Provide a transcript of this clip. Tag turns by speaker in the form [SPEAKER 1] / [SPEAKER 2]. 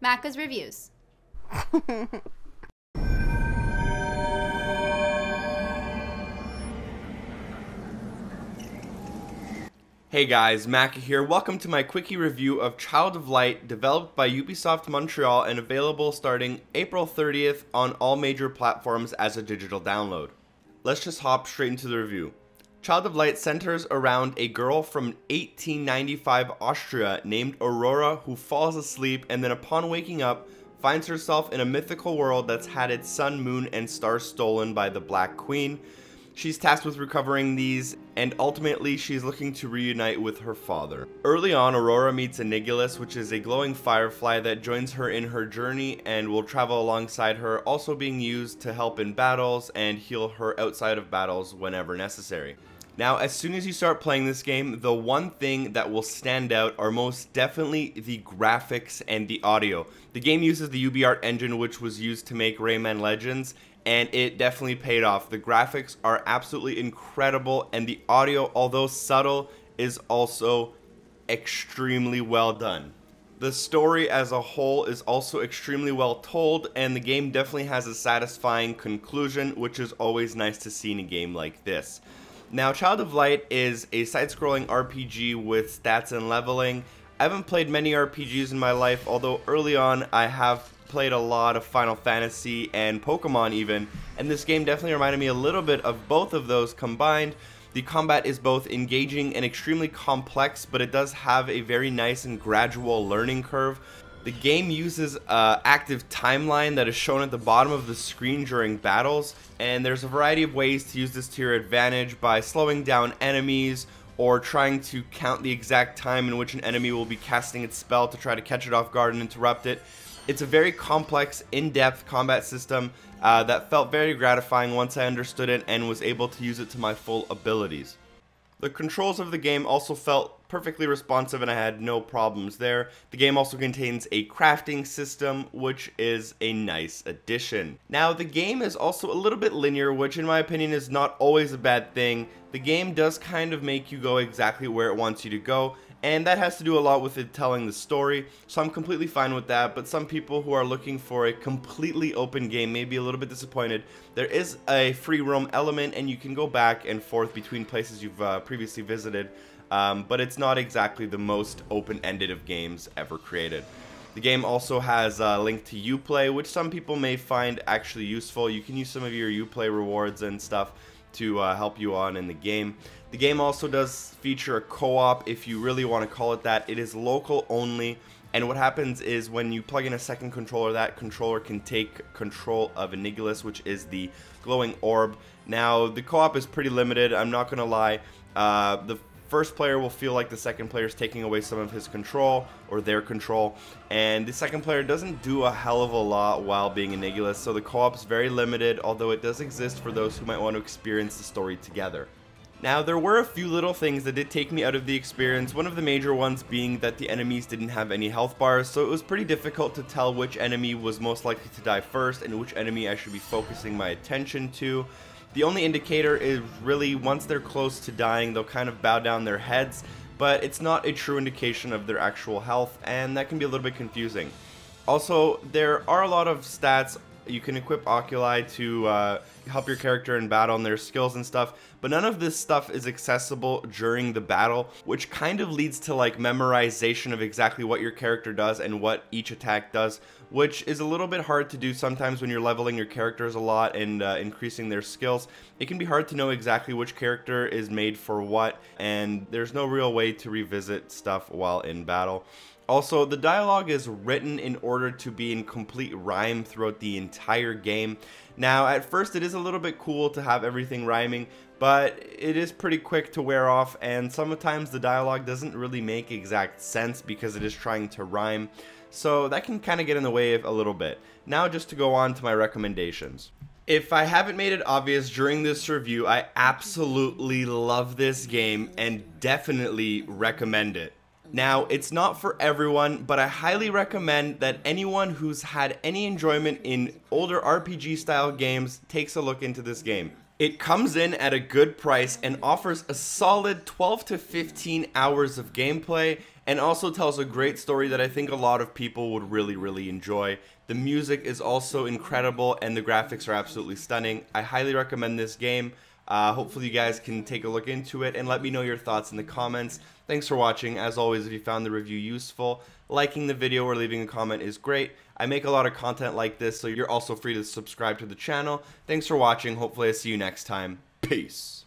[SPEAKER 1] Macca's Reviews.
[SPEAKER 2] Hey guys, Macca here. Welcome to my quickie review of Child of Light, developed by Ubisoft Montreal and available starting April 30th on all major platforms as a digital download. Let's just hop straight into the review. Child of Light centers around a girl from 1895 Austria named Aurora who falls asleep and then upon waking up finds herself in a mythical world that's had its sun, moon, and stars stolen by the Black Queen. She's tasked with recovering these, and ultimately she's looking to reunite with her father. Early on, Aurora meets Aniguilus, which is a glowing firefly that joins her in her journey and will travel alongside her, also being used to help in battles and heal her outside of battles whenever necessary. Now, as soon as you start playing this game, the one thing that will stand out are most definitely the graphics and the audio. The game uses the ubi-art engine, which was used to make Rayman Legends, and it definitely paid off. The graphics are absolutely incredible, and the audio, although subtle, is also extremely well done. The story as a whole is also extremely well told, and the game definitely has a satisfying conclusion, which is always nice to see in a game like this. Now, Child of Light is a side-scrolling RPG with stats and leveling. I haven't played many RPGs in my life, although early on I have played a lot of Final Fantasy and Pokemon even, and this game definitely reminded me a little bit of both of those combined. The combat is both engaging and extremely complex, but it does have a very nice and gradual learning curve. The game uses an active timeline that is shown at the bottom of the screen during battles, and there's a variety of ways to use this to your advantage by slowing down enemies or trying to count the exact time in which an enemy will be casting its spell to try to catch it off guard and interrupt it. It's a very complex, in-depth combat system that felt very gratifying once I understood it and was able to use it to my full abilities. The controls of the game also felt perfectly responsive and I had no problems there. The game also contains a crafting system, which is a nice addition. Now, the game is also a little bit linear, which in my opinion is not always a bad thing. The game does kind of make you go exactly where it wants you to go, and that has to do a lot with it telling the story, so I'm completely fine with that. But some people who are looking for a completely open game may be a little bit disappointed. There is a free roam element, and you can go back and forth between places you've previously visited, but it's not exactly the most open-ended of games ever created. The game also has a link to Uplay, which some people may find actually useful. You can use some of your Uplay rewards and stuff to help you on in the game. The game also does feature a co-op, if you really want to call it that. It is local only, and what happens is when you plug in a second controller, that controller can take control of Aniguilus, which is the glowing orb. Now, the co-op is pretty limited, I'm not going to lie. The first player will feel like the second player is taking away some of his control, or their control, and the second player doesn't do a hell of a lot while being Aniguilus, so the co-op is very limited, although it does exist for those who might want to experience the story together. Now, there were a few little things that did take me out of the experience, one of the major ones being that the enemies didn't have any health bars, so it was pretty difficult to tell which enemy was most likely to die first and which enemy I should be focusing my attention to. The only indicator is really once they're close to dying, they'll kind of bow down their heads, but it's not a true indication of their actual health, and that can be a little bit confusing. Also, there are a lot of stats. You can equip oculi to help your character in battle and their skills and stuff, but none of this stuff is accessible during the battle, which kind of leads to like memorization of exactly what your character does and what each attack does, which is a little bit hard to do sometimes when you're leveling your characters a lot and increasing their skills. It can be hard to know exactly which character is made for what, and there's no real way to revisit stuff while in battle. Also, the dialogue is written in order to be in complete rhyme throughout the entire game. Now, at first it is a little bit cool to have everything rhyming, but it is pretty quick to wear off, and sometimes the dialogue doesn't really make exact sense because it is trying to rhyme, so that can kind of get in the way of a little bit. Now, just to go on to my recommendations. If I haven't made it obvious during this review, I absolutely love this game and definitely recommend it. Now, it's not for everyone, but I highly recommend that anyone who's had any enjoyment in older RPG style games takes a look into this game. It comes in at a good price and offers a solid 12 to 15 hours of gameplay, and also tells a great story that I think a lot of people would really enjoy. The music is also incredible, and the graphics are absolutely stunning. I highly recommend this game. Hopefully you guys can take a look into it and let me know your thoughts in the comments. Thanks for watching. As always, if you found the review useful, liking the video or leaving a comment is great. I make a lot of content like this, so you're also free to subscribe to the channel. Thanks for watching. Hopefully I see you next time. Peace.